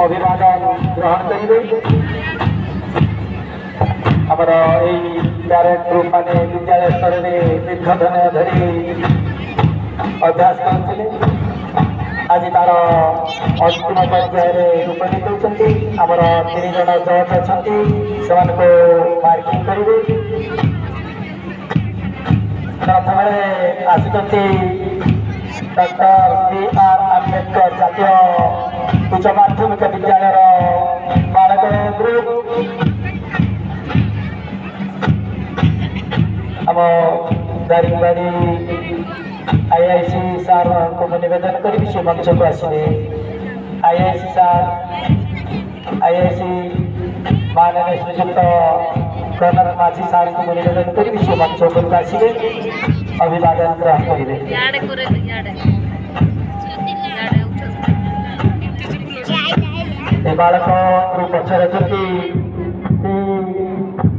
अभिवादन ग्रहण करेंगे आमर यही प्यारेंट ग्रुप माने विद्यालय स्तर में दीर्घ समय धरी अभ्यास करते आज तार अंतिम पर्यायर उपनीत होती आमर 3 जन जज अच्छा से मार्किंग करेंगे प्रथम आसुच्च डॉक्टर बी.आर. आंबेडकर जातीय उच्च माध्यमिक विद्यालय बालक ग्रुप आम दारिंगबाड़ी आईआईसी सार को निवेदन करी से मंच को आसिले आईआईसी सार आईआईसी माननीय श्रीजुक्त कर्नल माझी सार को निवेदन करी से मंच को आसिले अभिवादन ग्रहण करेंगे बालक पचर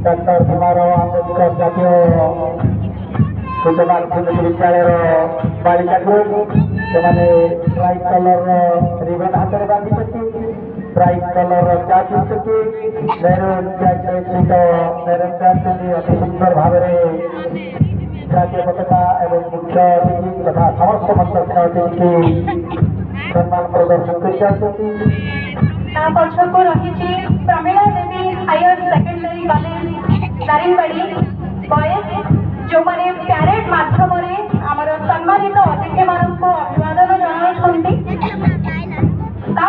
डॉक्टर भीमराव आंबेडकर जातीय उच्च माध्यमिक विद्यालय बालिका ग्रुप से ब्राइट कलर रिबन हाथ में बांधी ब्राइट कलर क्या पिंधि मेहरून जैकेट सहित मेहरून पैंट पिंधि अति सुंदर भाव जातीय पताका एवं मुख्य अतिथि तथा समस्त मंच अतिथि सम्मान प्रदर्शन कर पछकु रही Pramila Devi higher secondary college Daringbadi boys जो माने प्यारेड माध्यम आमर सम्मानित अतिथि मानक अभिवादन जनाउछंती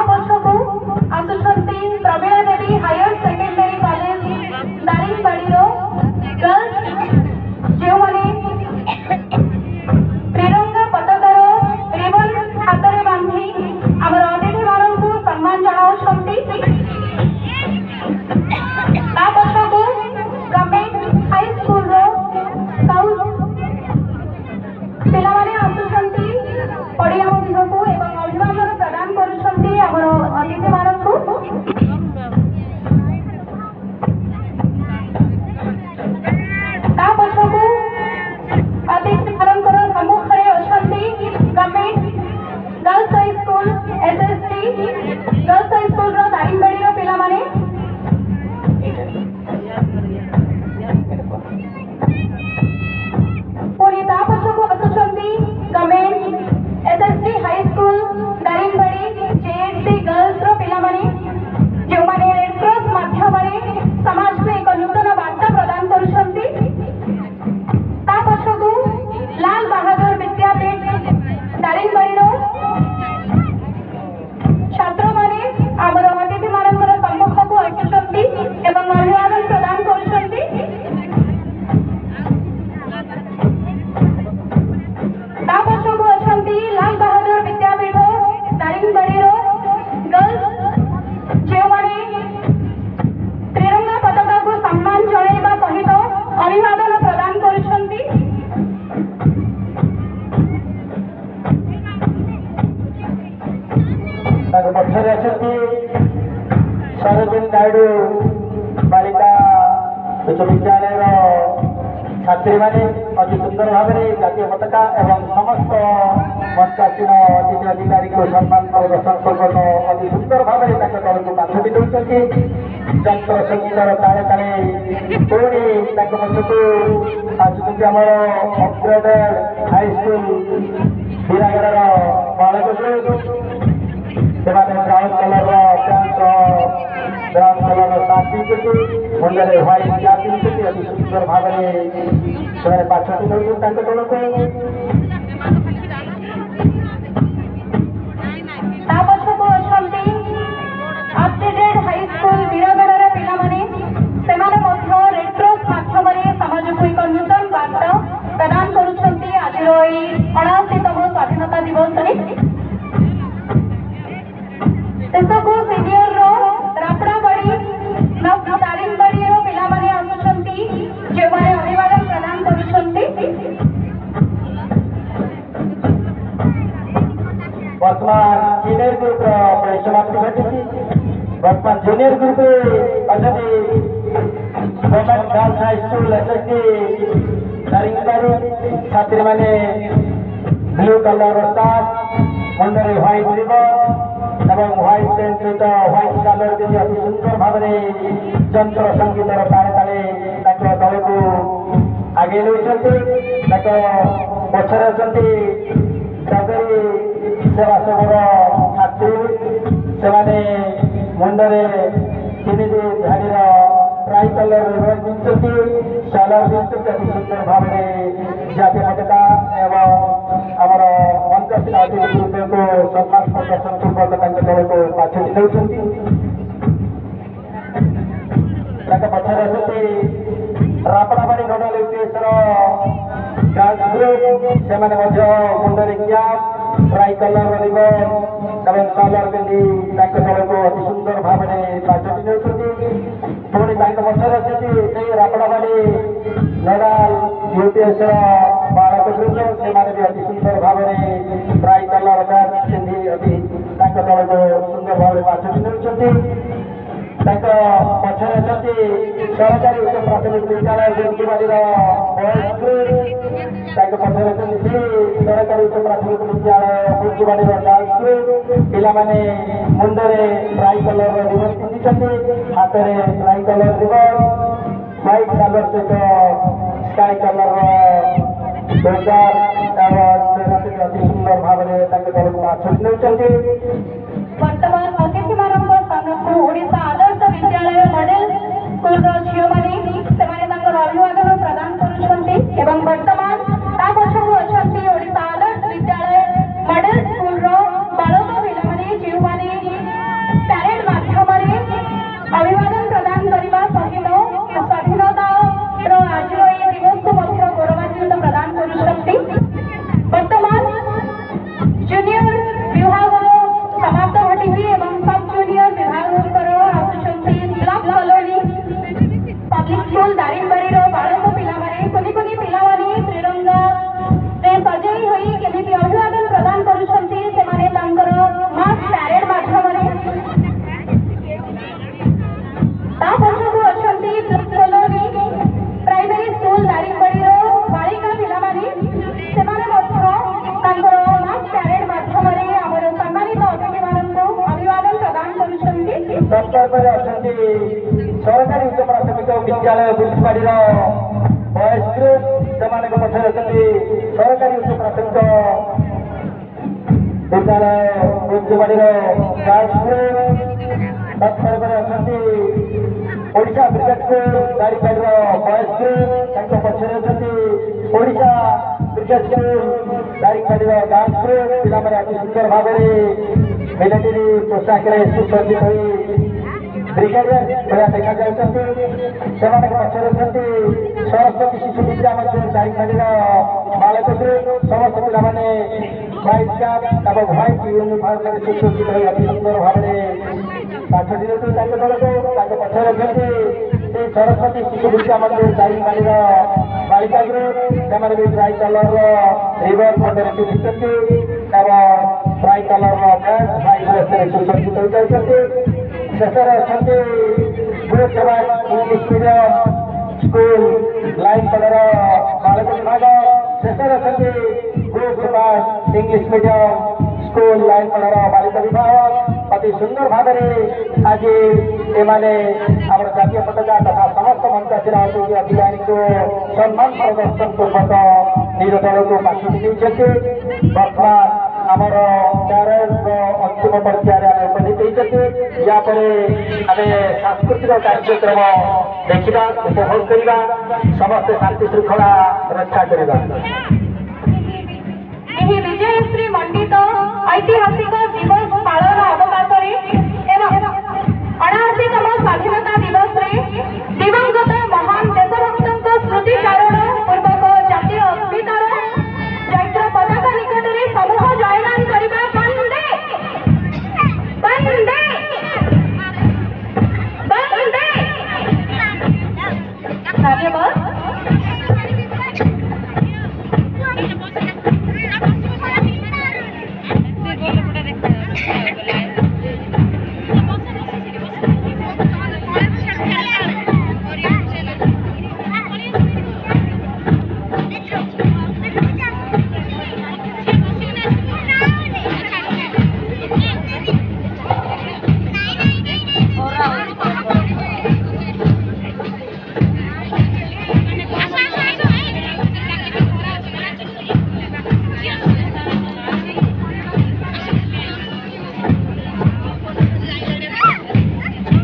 पछकु आसुछंती Pramila Devi higher secondary college Daringbadi girls जो माने त्रिरंगा पताकार रिबन हाथ में बांधी आमर अतिथि मानक सम्मान जनाउछंती पछकु गवर्नमेंट हाई स्कूल साउथ पिलामाने आसुछंती पड़िया मध्यकु एवं अभिवादन प्रदान करुछंती आमर अतिथि मानकु पछकु अतिथि मानकर सम्मुखरे अछंती government girls high school SST girls high school रो दारिंगबाड़ी रो पिलामाने पुणी पछकु आसुछंती government SST high school Daringbadi JSC girls रो पिलामाने जो माने रेड क्रॉस माध्यम समाज में एक नूतन वार्ता प्रदान करुछंती पछकु लाल बहादुर विद्यापीठ दारिंगबाड़ी रो छात्र माने आमर अतिथि मानकर सम्मुख को आसुछंती एवं अभिवादन प्रदान करुछंती पछकु अछंती लाल बहादुर विद्यापीठ दारिंगबाड़ी रो गर्ल्स जो माने त्रिरंगा पताका को सम्मान जणाइबा सहित अभिवादन प्रदान करुछंती पक्षर अच्छी सरोजिनी नायडू बालिका उच्च विद्यालय छात्री मैंने अति सुंदर भाव में जातीय पताका एवं समस्त मंचासीन अतिथि अधिकारी को सम्मान प्रदर्शन पूर्वक अति सुंदर भाव में दल को काठ भी दौरान जंत्र संगीतर ताले ताले पुणी पछकु आसुच्च आम अपग्रेडेड हाई स्कूल हीरागढ़ बालक group brown colour pant brown colour shirt पिंधि मुंडे ह्वाइट क्या पिंधि अति सुंदर भाव में पाछटी दौरान दल को पछकु अछंती अपग्रेडेड हाई स्कूल वीरगढ़ पिलामाने सेमाने मध्य रेड क्रॉस माध्यम समाज को एक नूतन वार्ता प्रदान करुछंती आज 79तम स्वाधीनता दिवस शेषकु सीनियर रो रापड़ाबाड़ी दारिंगबाड़ी रो पिलामाने आसुछंती जो माने अभिवादन प्रदान करुछंती वर्तमान सीनियर ग्रुप समाप्ति घटी वर्तमान junior group government girls high school SST Daringbadi छात्री मैंने ब्लू कलर सार्ट मुंडे ह्वाइट रिबन व्हाइट पेंट सहित व्हाइट ସାଲର ଦିଦି ଅତି ସୁନ୍ଦର ଭାବରେ ଯନ୍ତ୍ର ସଙ୍ଗୀତର ତାଳେ ତାଳେ ତାଙ୍କ ଦଳକୁ ଆଗେଇ ନେଉଛନ୍ତି। ତାଙ୍କ ପଛରେ ଅଛନ୍ତି ଡଗରୀ ସେବା ସଂଘର ଛାତ୍ରୀ। ସେମାନେ ମୁଣ୍ଡରେ ତିନିଟି ଧାଡ଼ିର ଟ୍ରାଇ କଲର ପିନ୍ଧୁଛନ୍ତି, ସାଲର ପିନ୍ଧୁଛନ୍ତି। ଅତି ସୁନ୍ଦର ଭାବରେ ଜାତୀୟ ପତାକା ଏବଂ ଆମର ମଞ୍ଚସ୍ଥ ଅତିଥିବୃନ୍ଦଙ୍କୁ ସମ୍ମାନ ପ୍ରଦର୍ଶନ ପୂର୍ବକ ତାଙ୍କ ଦଳକୁ ପାଛୋଟି ନେଉଛନ୍ତି। ତାଙ୍କ ପଛରେ ଅଛନ୍ତି ରାପଣାବାଡ଼ି ନୋଡାଲ ୟୁପିଏସ୍ର ଡାନ୍ସ ଗ୍ରୁପ୍। ସେମାନେ ମଧ୍ୟ ମୁଣ୍ଡରେ କ୍ୟାପ୍, ଟ୍ରାଇ କଲର ରିବନ ଏବଂ ସାଲର ପିନ୍ଧି ତାଙ୍କ ଦଳକୁ ଅତି ସୁନ୍ଦର ଭାବରେ ପାଛୋଟି ନେଉଛନ୍ତି। ପୁଣି ତାଙ୍କ ପଛରେ ଅଛନ୍ତି ସେଇ ରାପଣାବାଡ଼ି ନୋଡାଲ ୟୁପିଏସ୍ର ବାଳକ ବୃନ୍ଦ। ସେମାନେ ବି ଅତି ସୁନ୍ଦର ଭାବରେ ଟ୍ରାଇ କଲର ପ୍ୟାଣ୍ଟ ପିନ୍ଧି ଅତି ତାଙ୍କ ଦଳକୁ ସୁନ୍ଦର ଭାବରେ ପାଛୋଟି ନେଉଛନ୍ତି। ତାଙ୍କ ପଛରେ ଅଛନ୍ତି ସରକାରୀ ଉଚ୍ଚ ପ୍ରାଥମିକ ବିଦ୍ୟାଳୟ ଗୁରୁଜୀବାଡ଼ିର ବଏଜ୍ ଗ୍ରୁପ୍। ତାଙ୍କ ପଛରେ ଅଛନ୍ତି ଶ୍ରୀ ସରକାରୀ ଉଚ୍ଚ ପ୍ରାଥମିକ ବିଦ୍ୟାଳୟ ଗୁରୁଜୀବାଡ଼ିର ଗାର୍ଲସ ଗ୍ରୁପ୍। ପିଲାମାନେ ମୁଣ୍ଡରେ ଟ୍ରାଇ କଲର ରିବନ ପିନ୍ଧିଛନ୍ତି, ହାତରେ ଟ୍ରାଇ କଲର ରିବନ, ହ୍ୱାଇଟ୍ ସାଲର ସହିତ ସ୍କାଏ କଲର ବେଜାର ଅତି ସୁନ୍ଦର ଭାବରେ ତାଙ୍କ ଦଳକୁ ପାଛୋଟି ନେଉଛନ୍ତି। ବର୍ତ୍ତମାନ ଅତିଥିମାନଙ୍କ ସ୍ଥାନକୁ ଓଡ଼ିଶା ଆଦର୍ଶ ବିଦ୍ୟାଳୟ ମଡେଲ ସ୍କୁଲର ଝିଅମାନେ ସେମାନେ ତାଙ୍କର ଅଭିବାଦନ ପ୍ରଦାନ କରୁଛନ୍ତି ଏବଂ ବର୍ତ୍ତମାନ ତା ପଛକୁ ଅଛନ୍ତି ଓଡ଼ିଶା ଆଦର୍ଶ ବିଦ୍ୟାଳୟ ମଡେଲ ସ୍କୁଲର ବାଳକ ପିଲାମାନେ ଯେଉଁମାନେ ପ୍ୟାରେଡ୍ ମାଧ୍ୟମରେ ଅଭିବାଦନ ପ୍ରଦାନ କରିବା ସହିତ ସ୍ୱାଧୀନତାର ଆଜିର ଏହି ଦିବସକୁ ମଧ୍ୟ ଗୌରବାନ୍ୱିତ ପ୍ରଦାନ କରୁଛନ୍ତି। ବର୍ତ୍ତମାନ ଜୁନିୟର ବିଭାଗର ସମାପ୍ତ ଘଟିଛି ଏବଂ ସବ୍ ଜୁନିୟର ବିଭାଗଙ୍କର ଆସୁଛନ୍ତି ବ୍ଲକ କଲୋନୀ ପବ୍ଲିକ ସ୍କୁଲ ଦାରିଙ୍ଗବାଡ଼ିର ବାଳକ ପିଲାମାନେ କୁନି କୁନି ପିଲାମାନେ ତ୍ରିରଙ୍ଗାରେ ସଜେଇ ହୋଇ କେମିତି ଅଭିବାଦନ ପ୍ରଦାନ କରୁଛନ୍ତି। ସେମାନେ ତାଙ୍କର ମାସ୍ ପ୍ୟାରେଡ୍ ମାଧ୍ୟମରେ। ତା ପଛକୁ ଅଛନ୍ତି ବ୍ଲକ କଲୋନୀ ପ୍ରାଇମେରୀ ସ୍କୁଲ ଦାରିଙ୍ଗବାଡ଼ିର ବାଳିକା ପିଲାମାନେ। ସେମାନେ ମଧ୍ୟ ତାଙ୍କର ମାସ୍ ପ୍ୟାରେଡ୍ ମାଧ୍ୟମରେ ଆମର ସମ୍ମାନିତ ଅତିଥିମାନଙ୍କୁ ଅଭିବାଦନ ପ୍ରଦାନ କରୁଛନ୍ତି। ତତ୍ପରେ ଅଛନ୍ତି ସରକାରୀ ଉଚ୍ଚ ପ୍ରାଥମିକ ବିଦ୍ୟାଳୟ ଗୁରୁଜୀବାଡ଼ିର ବଏଜ୍ ଗ୍ରୁପ୍। ସେମାନଙ୍କ ପଛରେ ଅଛନ୍ତି ସରକାରୀ ଉଚ୍ଚ ପ୍ରାଥମିକ ବିଦ୍ୟାଳୟ ଗୁରୁଜୀବାଡ଼ିର ଗାର୍ଲସ ଗ୍ରୁପ୍। ତତ୍ପରେ ଅଛନ୍ତି ଓଡ଼ିଶା କ୍ରିକେଟ ସ୍କୁଲ ଦାରିଙ୍ଗବାଡ଼ିର ବଏଜ୍ ଗ୍ରୁପ୍। ତାଙ୍କ ପଛରେ ଅଛନ୍ତି ଓଡ଼ିଶା କ୍ରିକେଟ ସ୍କୁଲ ଦାରିଙ୍ଗବାଡ଼ିର ଗାର୍ଲସ ଗ୍ରୁପ୍। ପିଲାମାନେ ଅତି ସୁନ୍ଦର ଭାବରେ ମିଲିଟାରୀ ପୋଷାକରେ ସୁସଜ୍ଜିତ ହୋଇ ବ୍ରିଗେଡିୟର ଭଳିଆ ଦେଖାଯାଉଛନ୍ତି। ସେମାନଙ୍କ ପଛରେ ଅଛନ୍ତି ସରସ୍ୱତୀ ଶିଶୁ ବିଦ୍ୟା ମନ୍ଦିର ଦାରିଙ୍ଗବାଡ଼ିର ବାଳକ ଗ୍ରୁପ୍। ସମସ୍ତ ପିଲାମାନେ ହ୍ୱାଇଟ୍ କ୍ୟାପ୍ ଏବଂ ହ୍ୱାଇଟ୍ ୟୁନିଫର୍ମରେ ସୁସଜ୍ଜିତ ହୋଇ ଅତି ସୁନ୍ଦର ଭାବରେ ପାଛୋଟି ନେଉଛନ୍ତି ତାଙ୍କ ଦଳକୁ। ତାଙ୍କ ପଛରେ ଅଛନ୍ତି ସେଇ ସରସ୍ୱତୀ ଶିଶୁ ବିଦ୍ୟା ମନ୍ଦିର ଦାରିଙ୍ଗବାଡ଼ିର ବାଳିକା ଗ୍ରୁପ୍। ସେମାନେ ବି ଟ୍ରାଇ କଲରର ରିବନ ମୁଣ୍ଡରେ ପିନ୍ଧିଛନ୍ତି ଏବଂ ଟ୍ରାଇ କଲରର ପ୍ୟାଣ୍ଟ ହ୍ୱାଇଟ୍ ଡ୍ରେସ୍ରେ ସୁସଜ୍ଜିତ ହୋଇଯାଉଛନ୍ତି। ଶେଷରେ ଅଛନ୍ତି ଗୁରୁ ସେବା ଇଂଲିଶ ମିଡ଼ିୟମ ସ୍କୁଲ ଲାଇନପଡ଼ାର ବାଳକ ବିଭାଗ। ଶେଷରେ ଅଛନ୍ତି ଗୁରୁ ସେବା ଇଂଲିଶ ମିଡ଼ିୟମ ସ୍କୁଲ ଲାଇନପଡ଼ାର ବାଳିକା ବିଭାଗ। ଅତି ସୁନ୍ଦର ଭାବରେ ଆଜି ଏମାନେ ଆମର ଜାତୀୟ ପତାକା ତଥା ସମସ୍ତ ମଞ୍ଚର ଅତିଥି ଅଧିକାରୀଙ୍କୁ ସମ୍ମାନ ପ୍ରଦର୍ଶନ ପୂର୍ବକ ନିଜ ଦଳକୁ ପାଛୋଟି ନେଇଛନ୍ତି। ବର୍ତ୍ତମାନ ଆମର ପ୍ୟାରେଡ୍ର ଅନ୍ତିମ ପର୍ଯ୍ୟାୟରେ ଆମେ ଉପନୀତ ହେଇଛନ୍ତି। ୟାପରେ ଆମେ ସାଂସ୍କୃତିକ କାର୍ଯ୍ୟକ୍ରମ ଦେଖିବା, ଉପଭୋଗ କରିବା, ସମସ୍ତେ ଶାନ୍ତି ଶୃଙ୍ଖଳା ରକ୍ଷା କରିବା। ଏହି ବିଜୟଶ୍ରୀ ମଣ୍ଡିତ ଐତିହାସିକ ଦିବସ ପାଳନ ଅବକାଶରେ ଏବଂ 79ତମ ସ୍ୱାଧୀନତା ଦିବସରେ ଦିବଂଗତ ମହାନ ଦେଶଭକ୍ତଙ୍କ ସ୍ମୃତିଚାରଣ ପୂର୍ବକ ଜାତୀୟ ଅସ୍ମିତାର ଚୈତ୍ର ପତାକା ନିକଟରେ ସମୂହ ଜୟଗାନ କରିବା। ବନ୍ଦେ ବନ୍ଦେ ବନ୍ଦେ। ଧନ୍ୟବାଦ।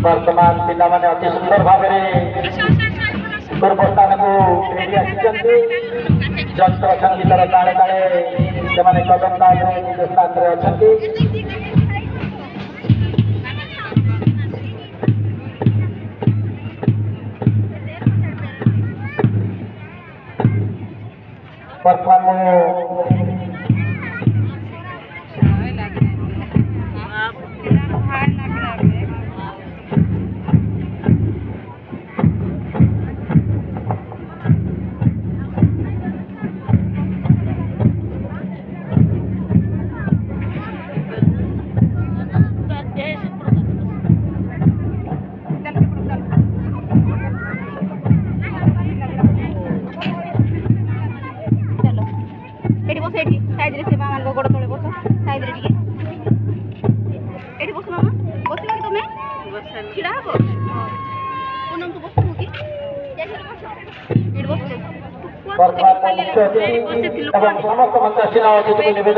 ବର୍ତ୍ତମାନ ପିଲାମାନେ ଅତି ସୁନ୍ଦର ଭାବରେ ପୂର୍ବ ସ୍ଥାନକୁ ଫେରି ଆସିଛନ୍ତି। ଯନ୍ତ୍ର ସଙ୍ଗୀତର ତାଳେ ତାଳେ ସେମାନେ କଦମ ତାଳରେ ନିଜ ସ୍ଥାନରେ ଅଛନ୍ତି। ବର୍ତ୍ତମାନ ମୁଁ ଏଠି ବସ ଏଠି ସାଇଡରେ ସେ ମାମାଙ୍କ ଗୋଡ଼ ତଳେ ବସ ସାଇଡରେ ଟିକେ ଏଠି ବସ ମାମା ବସିବନି ତମେ ଛିଡ଼ା ହବ ପୁନମ ତୁ ବସିବୁ କି ଏଠି ବସ ବର୍ତ୍ତମାନ ମୁଖ୍ୟ ଅତିଥି ଏବଂ ସମସ୍ତ ମନ୍ତ୍ରୀର ଅତିଥିକୁ ନିବେଦନ